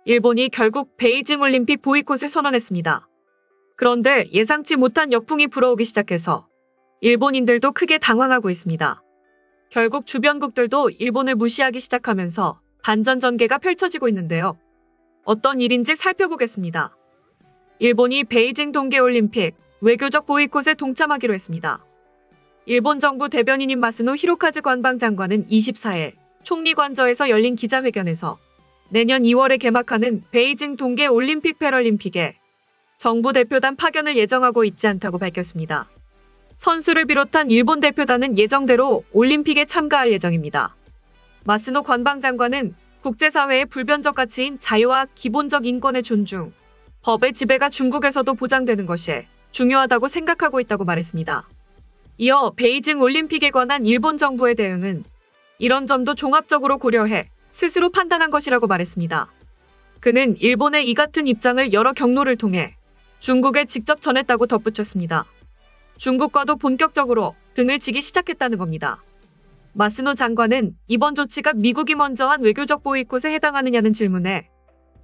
일본이 결국 베이징 올림픽 보이콧을 선언했습니다. 그런데 예상치 못한 역풍이 불어오기 시작해서 일본인들도 크게 당황하고 있습니다. 결국 주변국들도 일본을 무시하기 시작하면서 반전전개가 펼쳐지고 있는데요. 어떤 일인지 살펴보겠습니다. 일본이 베이징 동계올림픽 외교적 보이콧에 동참하기로 했습니다. 일본 정부 대변인인 마스노 히로카즈 관방장관은 24일 총리관저에서 열린 기자회견에서 내년 2월에 개막하는 베이징 동계올림픽 패럴림픽에 정부 대표단 파견을 예정하고 있지 않다고 밝혔습니다. 선수를 비롯한 일본 대표단은 예정대로 올림픽에 참가할 예정입니다. 마스노 관방장관은 국제사회의 불변적 가치인 자유와 기본적 인권의 존중, 법의 지배가 중국에서도 보장되는 것이 중요하다고 생각하고 있다고 말했습니다. 이어 베이징 올림픽에 관한 일본 정부의 대응은 이런 점도 종합적으로 고려해 스스로 판단한 것이라고 말했습니다. 그는 일본의 이 같은 입장을 여러 경로를 통해 중국에 직접 전했다고 덧붙였습니다. 중국과도 본격적으로 등을 지기 시작했다는 겁니다. 마스노 장관은 이번 조치가 미국이 먼저 한 외교적 보이콧에 해당하느냐는 질문에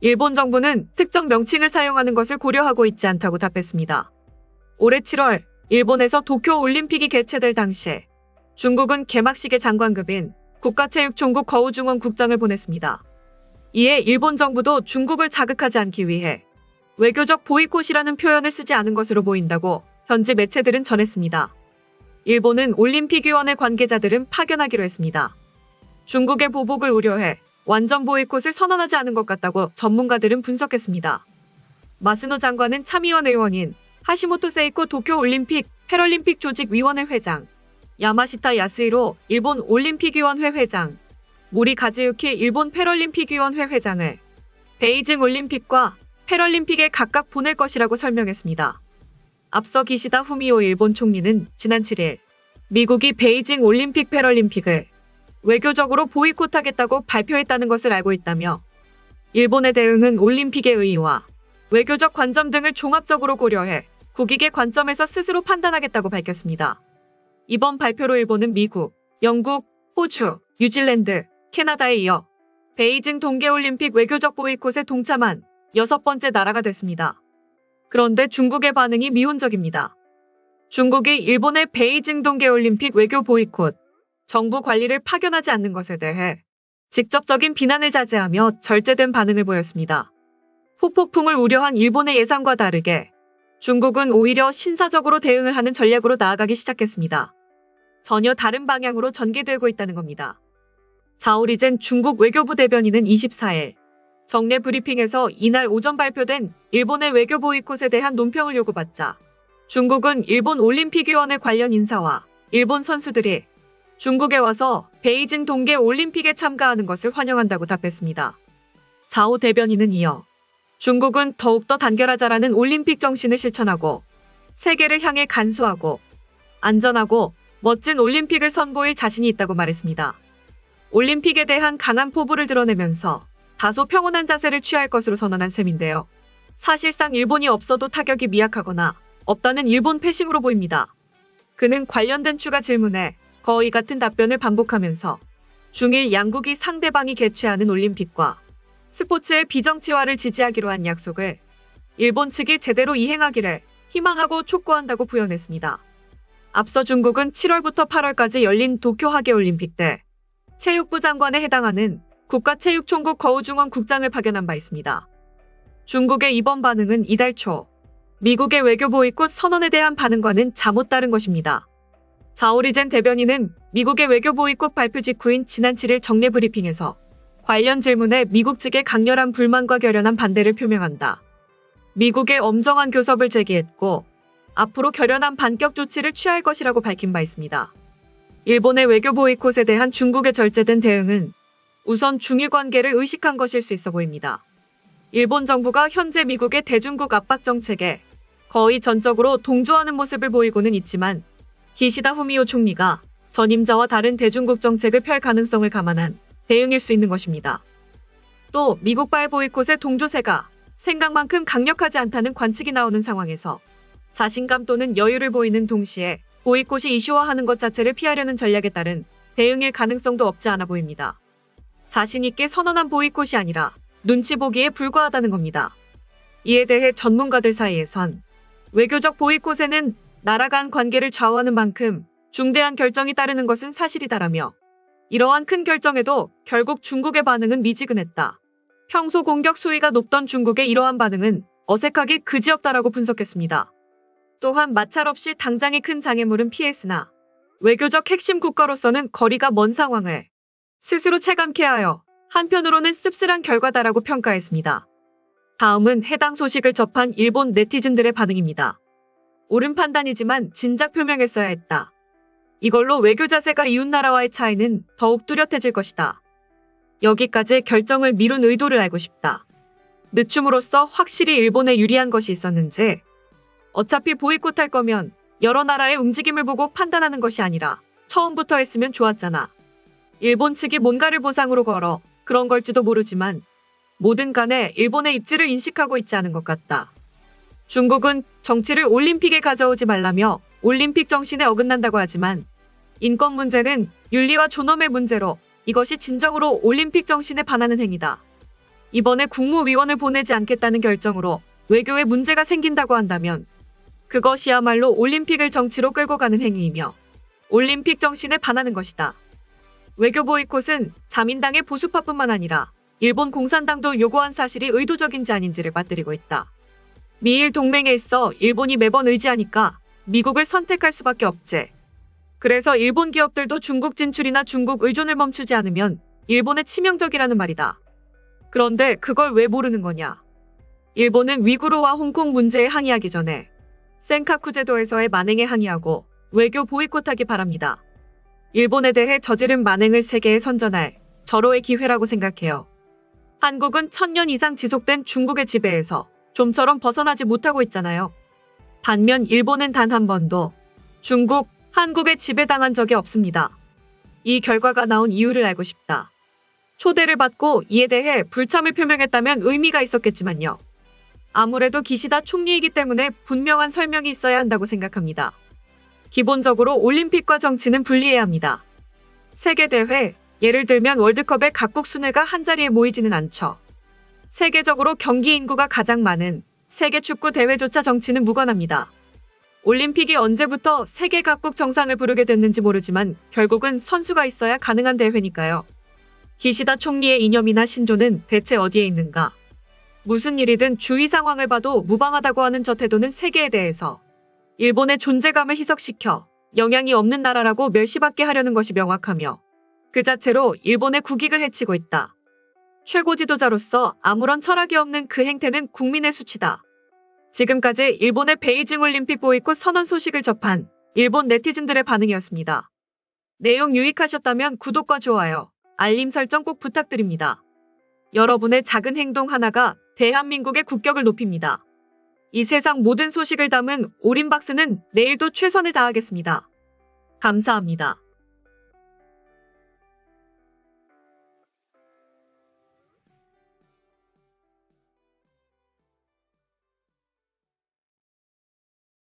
일본 정부는 특정 명칭을 사용하는 것을 고려하고 있지 않다고 답했습니다. 올해 7월 일본에서 도쿄올림픽이 개최될 당시 중국은 개막식의 장관급인 국가체육총국 거우중원 국장을 보냈습니다. 이에 일본 정부도 중국을 자극하지 않기 위해 외교적 보이콧이라는 표현을 쓰지 않은 것으로 보인다고 현지 매체들은 전했습니다. 일본은 올림픽위원회 관계자들은 파견하기로 했습니다. 중국의 보복을 우려해 완전 보이콧을 선언하지 않은 것 같다고 전문가들은 분석했습니다. 마스노 장관은 참의원 의원인 하시모토 세이코 도쿄올림픽 패럴림픽 조직위원회 회장, 야마시타 야스히로 일본 올림픽위원회 회장, 모리 가즈유키 일본 패럴림픽위원회 회장을 베이징 올림픽과 패럴림픽에 각각 보낼 것이라고 설명했습니다. 앞서 기시다 후미오 일본 총리는 지난 7일 미국이 베이징 올림픽 패럴림픽을 외교적으로 보이콧하겠다고 발표했다는 것을 알고 있다며 일본의 대응은 올림픽의 의의와 외교적 관점 등을 종합적으로 고려해 국익의 관점에서 스스로 판단하겠다고 밝혔습니다. 이번 발표로 일본은 미국, 영국, 호주, 뉴질랜드, 캐나다에 이어 베이징 동계올림픽 외교적 보이콧에 동참한 6번째 나라가 됐습니다. 그런데 중국의 반응이 미온적입니다. 중국이 일본의 베이징 동계올림픽 외교 보이콧, 정부 관리를 파견하지 않는 것에 대해 직접적인 비난을 자제하며 절제된 반응을 보였습니다. 후폭풍을 우려한 일본의 예상과 다르게 중국은 오히려 신사적으로 대응을 하는 전략으로 나아가기 시작했습니다. 전혀 다른 방향으로 전개되고 있다는 겁니다. 자오리젠 중국 외교부 대변인은 24일 정례 브리핑에서 이날 오전 발표된 일본의 외교 보이콧에 대한 논평을 요구받자 중국은 일본 올림픽위원회 관련 인사와 일본 선수들이 중국에 와서 베이징 동계 올림픽에 참가하는 것을 환영한다고 답했습니다. 자오 대변인은 이어 중국은 더욱더 단결하자라는 올림픽 정신을 실천하고 세계를 향해 간소하고 안전하고 멋진 올림픽을 선보일 자신이 있다고 말했습니다. 올림픽에 대한 강한 포부를 드러내면서 다소 평온한 자세를 취할 것으로 선언한 셈인데요. 사실상 일본이 없어도 타격이 미약하거나 없다는 일본 패싱으로 보입니다. 그는 관련된 추가 질문에 거의 같은 답변을 반복하면서 중일 양국이 상대방이 개최하는 올림픽과 스포츠의 비정치화를 지지하기로 한 약속을 일본 측이 제대로 이행하기를 희망하고 촉구한다고 부연했습니다. 앞서 중국은 7월부터 8월까지 열린 도쿄 하계올림픽 때 체육부 장관에 해당하는 국가체육총국 거우중원 국장을 파견한 바 있습니다. 중국의 이번 반응은 이달 초 미국의 외교 보이콧 선언에 대한 반응과는 잠못 다른 것입니다. 자오리젠 대변인은 미국의 외교 보이콧 발표 직후인 지난 7일 정례 브리핑에서 관련 질문에 미국 측의 강렬한 불만과 결연한 반대를 표명한다. 미국의 엄정한 교섭을 제기했고 앞으로 결연한 반격 조치를 취할 것이라고 밝힌 바 있습니다. 일본의 외교 보이콧에 대한 중국의 절제된 대응은 우선 중일 관계를 의식한 것일 수 있어 보입니다. 일본 정부가 현재 미국의 대중국 압박 정책에 거의 전적으로 동조하는 모습을 보이고는 있지만 기시다 후미오 총리가 전임자와 다른 대중국 정책을 펼 가능성을 감안한 대응일 수 있는 것입니다. 또 미국발 보이콧의 동조세가 생각만큼 강력하지 않다는 관측이 나오는 상황에서 자신감 또는 여유를 보이는 동시에 보이콧이 이슈화하는 것 자체를 피하려는 전략에 따른 대응일 가능성도 없지 않아 보입니다. 자신 있게 선언한 보이콧이 아니라 눈치 보기에 불과하다는 겁니다. 이에 대해 전문가들 사이에선 외교적 보이콧에는 나라 간 관계를 좌우하는 만큼 중대한 결정이 따르는 것은 사실이다라며 이러한 큰 결정에도 결국 중국의 반응은 미지근했다. 평소 공격 수위가 높던 중국의 이러한 반응은 어색하기 그지없다라고 분석했습니다. 또한 마찰 없이 당장의 큰 장애물은 피했으나 외교적 핵심 국가로서는 거리가 먼 상황을 스스로 체감케 하여 한편으로는 씁쓸한 결과다라고 평가했습니다. 다음은 해당 소식을 접한 일본 네티즌들의 반응입니다. 옳은 판단이지만 진작 표명했어야 했다. 이걸로 외교 자세가 이웃나라와의 차이는 더욱 뚜렷해질 것이다. 여기까지 결정을 미룬 의도를 알고 싶다. 늦춤으로써 확실히 일본에 유리한 것이 있었는지, 어차피 보이콧할 거면 여러 나라의 움직임을 보고 판단하는 것이 아니라 처음부터 했으면 좋았잖아. 일본 측이 뭔가를 보상으로 걸어 그런 걸지도 모르지만 뭐든 간에 일본의 입지를 인식하고 있지 않은 것 같다. 중국은 정치를 올림픽에 가져오지 말라며 올림픽 정신에 어긋난다고 하지만 인권 문제는 윤리와 존엄의 문제로 이것이 진정으로 올림픽 정신에 반하는 행위다. 이번에 국무위원을 보내지 않겠다는 결정으로 외교에 문제가 생긴다고 한다면 그것이야말로 올림픽을 정치로 끌고 가는 행위이며 올림픽 정신에 반하는 것이다. 외교 보이콧은 자민당의 보수파뿐만 아니라 일본 공산당도 요구한 사실이 의도적인지 아닌지를 빠뜨리고 있다. 미일 동맹에 있어 일본이 매번 의지하니까 미국을 선택할 수밖에 없지. 그래서 일본 기업들도 중국 진출이나 중국 의존을 멈추지 않으면 일본에 치명적이라는 말이다. 그런데 그걸 왜 모르는 거냐? 일본은 위구르와 홍콩 문제에 항의하기 전에 센카쿠 제도에서의 만행에 항의하고 외교 보이콧하기 바랍니다. 일본에 대해 저지른 만행을 세계에 선전할 절호의 기회라고 생각해요. 한국은 1000년 이상 지속된 중국의 지배에서 좀처럼 벗어나지 못하고 있잖아요. 반면 일본은 단 한 번도 중국, 한국에 지배당한 적이 없습니다. 이 결과가 나온 이유를 알고 싶다. 초대를 받고 이에 대해 불참을 표명했다면 의미가 있었겠지만요. 아무래도 기시다 총리이기 때문에 분명한 설명이 있어야 한다고 생각합니다. 기본적으로 올림픽과 정치는 분리해야 합니다. 세계대회, 예를 들면 월드컵에 각국 순회가 한자리에 모이지는 않죠. 세계적으로 경기 인구가 가장 많은 세계 축구 대회조차 정치는 무관합니다. 올림픽이 언제부터 세계 각국 정상을 부르게 됐는지 모르지만 결국은 선수가 있어야 가능한 대회니까요. 기시다 총리의 이념이나 신조는 대체 어디에 있는가? 무슨 일이든 주위 상황을 봐도 무방하다고 하는 저 태도는 세계에 대해서 일본의 존재감을 희석시켜 영향이 없는 나라라고 멸시받게 하려는 것이 명확하며 그 자체로 일본의 국익을 해치고 있다. 최고 지도자로서 아무런 철학이 없는 그 행태는 국민의 수치다. 지금까지 일본의 베이징 올림픽 보이콧 선언 소식을 접한 일본 네티즌들의 반응이었습니다. 내용 유익하셨다면 구독과 좋아요, 알림 설정 꼭 부탁드립니다. 여러분의 작은 행동 하나가 대한민국의 국격을 높입니다. 이 세상 모든 소식을 담은 올인박스는 내일도 최선을 다하겠습니다. 감사합니다.